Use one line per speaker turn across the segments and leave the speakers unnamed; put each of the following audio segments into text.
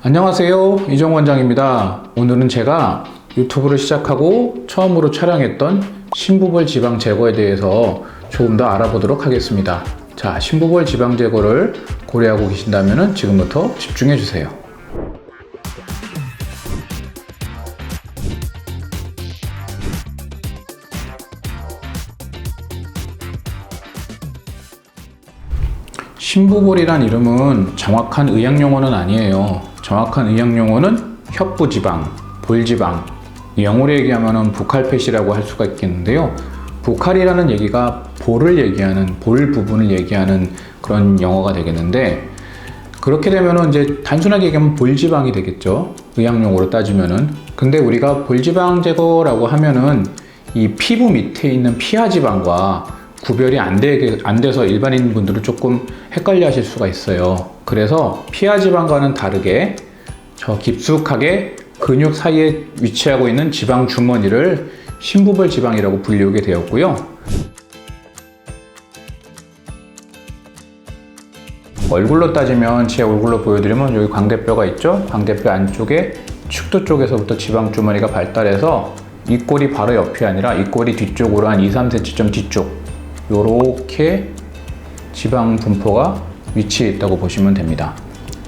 안녕하세요, 이정 원장입니다. 오늘은 제가 유튜브를 시작하고 처음으로 촬영했던 심부볼 지방 제거에 대해서 조금 더 알아보도록 하겠습니다. 자, 심부볼 지방 제거를 고려하고 계신다면 지금부터 집중해 주세요. 심부볼이란 이름은 정확한 의학용어는 아니에요. 정확한 의학용어는 혀부지방, 볼지방, 영어로 얘기하면 부칼팻이라고 할 수가 있겠는데요. 부칼이라는 얘기가 볼을 얘기하는, 볼 부분을 얘기하는 그런 영어가 되겠는데, 그렇게 되면은 이제 단순하게 얘기하면 볼지방이 되겠죠. 의학용어로 따지면은. 근데 우리가 볼지방 제거라고 하면은 이 피부 밑에 있는 피하지방과 구별이 안 돼서 일반인 분들은 조금 헷갈려 하실 수가 있어요. 그래서 피하지방과는 다르게 저 깊숙하게 근육 사이에 위치하고 있는 지방 주머니를 심부볼 지방이라고 불리우게 되었고요. 얼굴로 따지면 제 얼굴로 보여드리면 여기 광대뼈가 있죠? 광대뼈 안쪽에 축두 쪽에서부터 지방 주머니가 발달해서 입꼬리 바로 옆이 아니라 입꼬리 뒤쪽으로 한 2-3cm 뒤쪽 요렇게 지방 분포가 위치해 있다고 보시면 됩니다.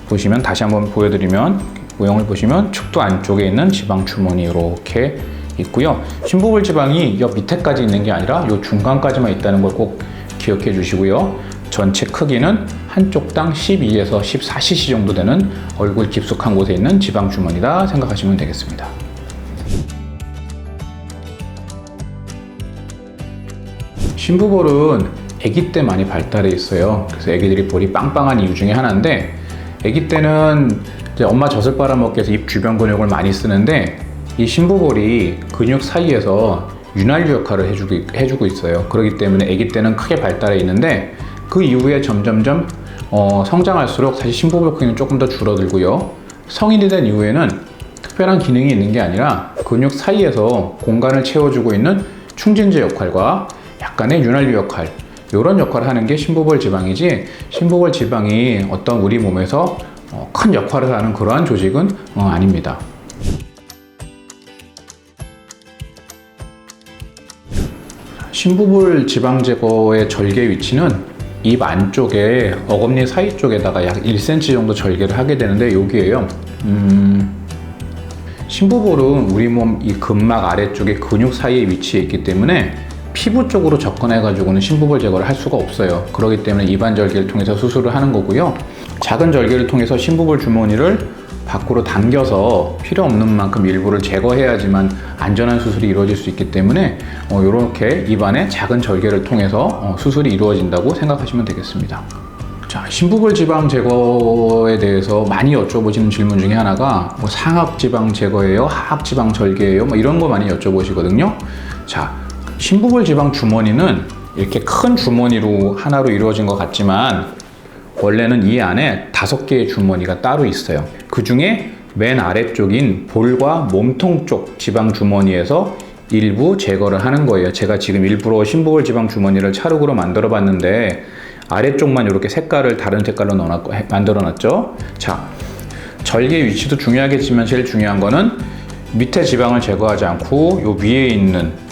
보시면 다시 한번 보여드리면 모형을 보시면 축두 안쪽에 있는 지방 주머니 이렇게 있고요. 심부볼 지방이 옆 밑에까지 있는 게 아니라 요 중간까지만 있다는 걸 꼭 기억해 주시고요. 전체 크기는 한쪽당 12에서 14cc 정도 되는 얼굴 깊숙한 곳에 있는 지방 주머니다 생각하시면 되겠습니다. 심부볼은 아기 때 많이 발달해 있어요. 그래서 아기들이 볼이 빵빵한 이유 중에 하나인데, 아기 때는 이제 엄마 젖을 빨아먹기 위해서 입 주변 근육을 많이 쓰는데, 이 심부볼이 근육 사이에서 윤활유 역할을 해주고 있어요. 그렇기 때문에 아기 때는 크게 발달해 있는데, 그 이후에 점점점 성장할수록 사실 심부볼 크기는 조금 더 줄어들고요. 성인이 된 이후에는 특별한 기능이 있는 게 아니라 근육 사이에서 공간을 채워주고 있는 충진제 역할과 약간의 윤활유 역할, 이런 역할을 하는 게 심부볼 지방이지, 심부볼 지방이 어떤 우리 몸에서 큰 역할을 하는 그러한 조직은 아닙니다. 심부볼 지방 제거의 절개 위치는 입 안쪽에 어금니 사이 쪽에다가 약 1cm 정도 절개를 하게 되는데, 여기에요. 심부볼은 우리 몸 이 근막 아래쪽에 근육 사이에 위치해 있기 때문에 피부 쪽으로 접근해가지고는 심부볼 제거를 할 수가 없어요. 그렇기 때문에 입안 절개를 통해서 수술을 하는 거고요. 작은 절개를 통해서 심부볼 주머니를 밖으로 당겨서 필요 없는 만큼 일부를 제거해야지만 안전한 수술이 이루어질 수 있기 때문에 이렇게 입안에 작은 절개를 통해서 수술이 이루어진다고 생각하시면 되겠습니다. 자, 심부볼 지방 제거에 대해서 많이 여쭤보시는 질문 중에 하나가 상악 지방 제거예요? 하악 지방 절개예요? 이런 거 많이 여쭤보시거든요. 자, 심부볼 지방 주머니는 이렇게 큰 주머니로 하나로 이루어진 것 같지만, 원래는 이 안에 5개의 주머니가 따로 있어요. 그 중에 맨 아래쪽인 볼과 몸통 쪽 지방 주머니에서 일부 제거를 하는 거예요. 제가 지금 일부러 심부볼 지방 주머니를 찰흙으로 만들어 봤는데, 아래쪽만 이렇게 색깔을 다른 색깔로 만들어 놨죠. 자, 절개 위치도 중요하겠지만 제일 중요한 거는 밑에 지방을 제거하지 않고 요 위에 있는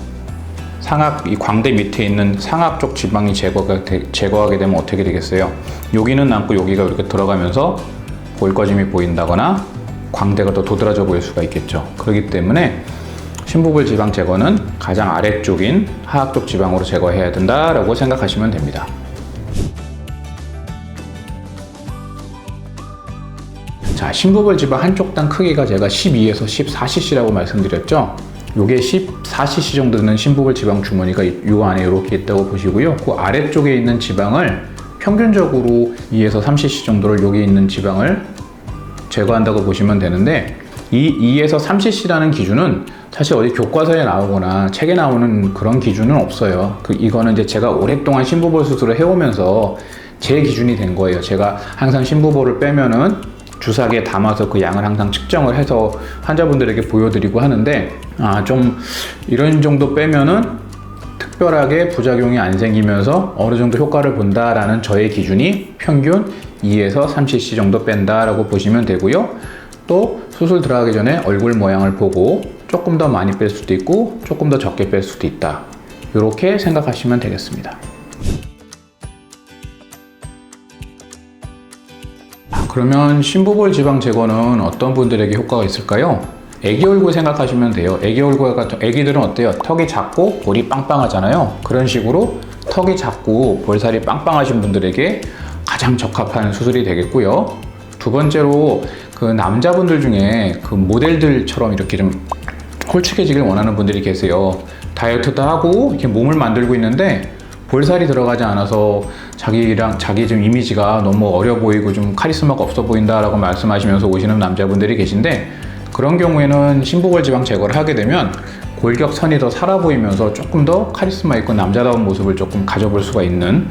상악, 이 광대 밑에 있는 상악 쪽 지방이 제거하게 되면 어떻게 되겠어요? 여기는 남고 여기가 이렇게 들어가면서 볼거짐이 보인다거나 광대가 더 도드라져 보일 수가 있겠죠. 그렇기 때문에 심부볼 지방 제거는 가장 아래쪽인 하악 쪽 지방으로 제거해야 된다라고 생각하시면 됩니다. 자, 심부볼 지방 한쪽당 크기가 제가 12에서 14cc라고 말씀드렸죠. 요게 14cc 정도 되는 심부볼 지방 주머니가 이 안에 이렇게 있다고 보시고요. 그 아래쪽에 있는 지방을 평균적으로 2에서 3cc 정도를 여기 있는 지방을 제거한다고 보시면 되는데, 이 2에서 3cc라는 기준은 사실 어디 교과서에 나오거나 책에 나오는 그런 기준은 없어요. 이거는 이제 제가 오랫동안 심부볼 수술을 해오면서 제 기준이 된 거예요. 제가 항상 심부볼을 빼면은 주사기에 담아서 그 양을 항상 측정을 해서 환자분들에게 보여드리고 하는데, 좀 이런 정도 빼면은 특별하게 부작용이 안 생기면서 어느 정도 효과를 본다라는 저의 기준이 평균 2에서 3cc 정도 뺀다라고 보시면 되고요. 또 수술 들어가기 전에 얼굴 모양을 보고 조금 더 많이 뺄 수도 있고 조금 더 적게 뺄 수도 있다. 이렇게 생각하시면 되겠습니다. 그러면 심부볼 지방 제거는 어떤 분들에게 효과가 있을까요? 애기 얼굴 생각하시면 돼요. 애기들은 어때요? 턱이 작고 볼이 빵빵하잖아요. 그런 식으로 턱이 작고 볼살이 빵빵하신 분들에게 가장 적합한 수술이 되겠고요. 두 번째로 그 남자분들 중에 그 모델들처럼 이렇게 좀 홀쭉해지길 원하는 분들이 계세요. 다이어트도 하고 이렇게 몸을 만들고 있는데 볼살이 들어가지 않아서 자기 좀 이미지가 너무 어려 보이고 좀 카리스마가 없어 보인다라고 말씀하시면서 오시는 남자분들이 계신데, 그런 경우에는 심부볼 지방 제거를 하게 되면 골격선이 더 살아 보이면서 조금 더 카리스마 있고 남자다운 모습을 조금 가져볼 수가 있는,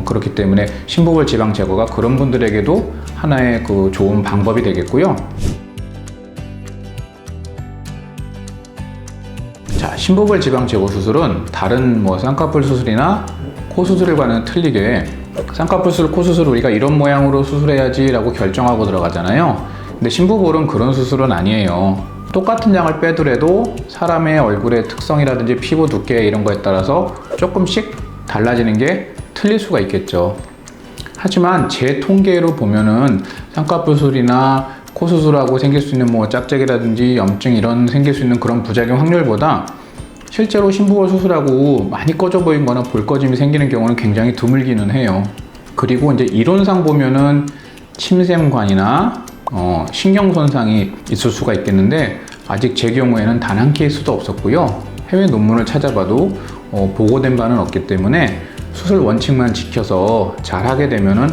그렇기 때문에 심부볼 지방 제거가 그런 분들에게도 하나의 그 좋은 방법이 되겠고요. 자, 심부볼 지방 제거 수술은 다른 쌍꺼풀 수술이나 코 수술과는 틀리게, 쌍꺼풀 수술, 코 수술 우리가 이런 모양으로 수술해야지 라고 결정하고 들어가잖아요. 근데 심부볼은 그런 수술은 아니에요. 똑같은 양을 빼더라도 사람의 얼굴의 특성이라든지 피부 두께 이런 거에 따라서 조금씩 달라지는 게 틀릴 수가 있겠죠. 하지만 제 통계로 보면은 쌍꺼풀 수술이나 코 수술하고 생길 수 있는 짝짝이라든지 염증 이런 생길 수 있는 그런 부작용 확률보다 실제로 심부볼 수술하고 많이 꺼져 보인 거나 볼 꺼짐이 생기는 경우는 굉장히 드물기는 해요. 그리고 이제 이론상 보면은 침샘관이나 신경 손상이 있을 수가 있겠는데, 아직 제 경우에는 단 한 케이스도 없었고요. 해외 논문을 찾아봐도 보고된 바는 없기 때문에 수술 원칙만 지켜서 잘 하게 되면은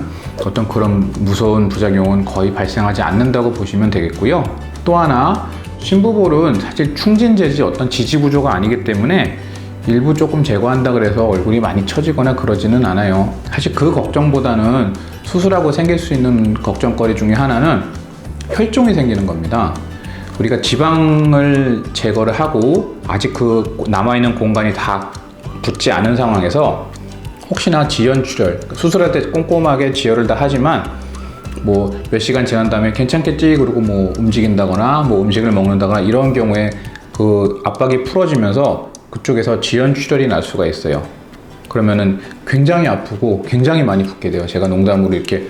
어떤 그런 무서운 부작용은 거의 발생하지 않는다고 보시면 되겠고요. 또 하나, 심부볼은 사실 충진재지 어떤 지지 구조가 아니기 때문에 일부 조금 제거한다 그래서 얼굴이 많이 처지거나 그러지는 않아요. 사실 그 걱정보다는 수술하고 생길 수 있는 걱정거리 중에 하나는 혈종이 생기는 겁니다. 우리가 지방을 제거를 하고 아직 그 남아있는 공간이 다 붙지 않은 상황에서 혹시나 지연출혈, 수술할 때 꼼꼼하게 지혈을 다 하지만 몇 시간 지난 다음에 괜찮겠지 그러고 움직인다거나 음식을 먹는다거나 이런 경우에 그 압박이 풀어지면서 그쪽에서 지연출혈이 날 수가 있어요. 그러면은 굉장히 아프고 굉장히 많이 붓게 돼요. 제가 농담으로 이렇게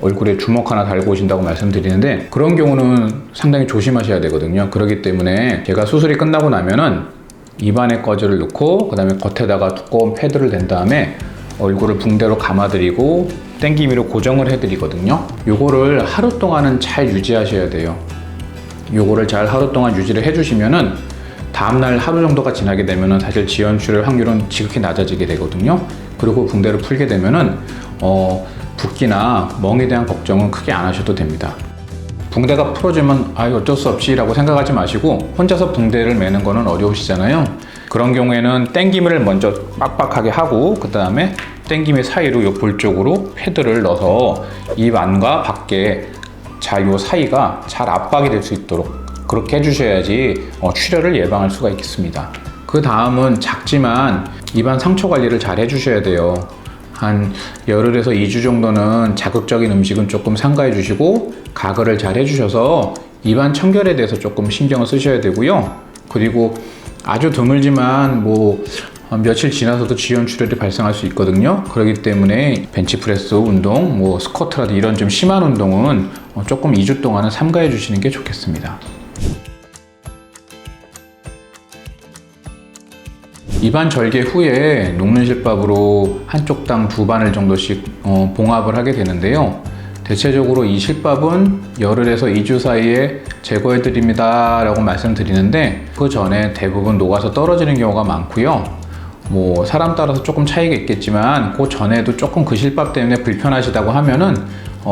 얼굴에 주먹 하나 달고 오신다고 말씀드리는데, 그런 경우는 상당히 조심하셔야 되거든요. 그렇기 때문에 제가 수술이 끝나고 나면은 입안에 꺼즈를 넣고 그 다음에 겉에다가 두꺼운 패드를 댄 다음에 얼굴을 붕대로 감아드리고 땡기미로 고정을 해드리거든요. 요거를 하루 동안은 잘 유지하셔야 돼요. 요거를 잘 하루 동안 유지를 해주시면은 다음날 하루 정도가 지나게 되면은 사실 지연출혈 확률은 지극히 낮아지게 되거든요. 그리고 붕대를 풀게 되면은 붓기나 멍에 대한 걱정은 크게 안 하셔도 됩니다. 붕대가 풀어지면 어쩔 수 없이 라고 생각하지 마시고, 혼자서 붕대를 매는 거는 어려우시잖아요. 그런 경우에는 땡김을 먼저 빡빡하게 하고 그 다음에 땡김의 사이로 요 볼 쪽으로 패드를 넣어서 입 안과 밖에 잘 요 사이가 잘 압박이 될 수 있도록 그렇게 해주셔야지 출혈을 예방할 수가 있겠습니다. 그 다음은 작지만 입안 상처 관리를 잘 해주셔야 돼요. 한 열흘에서 2주 정도는 자극적인 음식은 조금 삼가해 주시고 가글을 잘 해주셔서 입안 청결에 대해서 조금 신경을 쓰셔야 되고요. 그리고 아주 드물지만 며칠 지나서도 지연출혈이 발생할 수 있거든요. 그렇기 때문에 벤치프레스 운동, 스쿼트라든지 이런 좀 심한 운동은 조금 2주 동안은 삼가해 주시는 게 좋겠습니다. 입안 절개 후에 녹는 실밥으로 한쪽당 2바늘 정도씩 봉합을 하게 되는데요. 대체적으로 이 실밥은 열흘에서 2주 사이에 제거해 드립니다 라고 말씀드리는데, 그 전에 대부분 녹아서 떨어지는 경우가 많고요. 사람 따라서 조금 차이가 있겠지만 그 전에도 조금 그 실밥 때문에 불편하시다고 하면은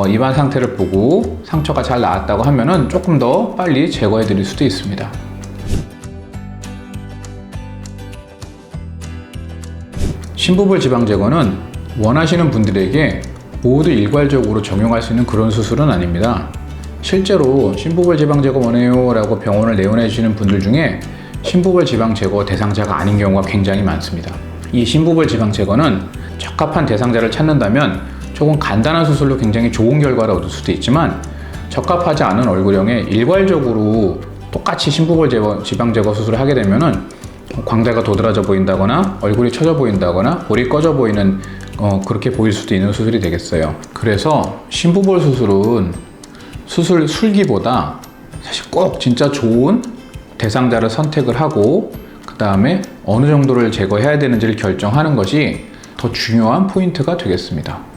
입안 상태를 보고 상처가 잘 나았다고 하면은 조금 더 빨리 제거해 드릴 수도 있습니다. 심부볼 지방 제거는 원하시는 분들에게 모두 일괄적으로 적용할 수 있는 그런 수술은 아닙니다. 실제로 심부볼 지방 제거 원해요 라고 병원을 내원해 주시는 분들 중에 심부볼 지방 제거 대상자가 아닌 경우가 굉장히 많습니다. 이 심부볼 지방 제거는 적합한 대상자를 찾는다면 조금 간단한 수술로 굉장히 좋은 결과를 얻을 수도 있지만, 적합하지 않은 얼굴형에 일괄적으로 똑같이 심부볼 제거, 지방 제거 수술을 하게 되면은 광대가 도드라져 보인다거나 얼굴이 처져 보인다거나 볼이 꺼져 보이는 그렇게 보일 수도 있는 수술이 되겠어요. 그래서 심부볼 수술은 수술 술기보다 사실 꼭 진짜 좋은 대상자를 선택을 하고 그 다음에 어느 정도를 제거해야 되는지를 결정하는 것이 더 중요한 포인트가 되겠습니다.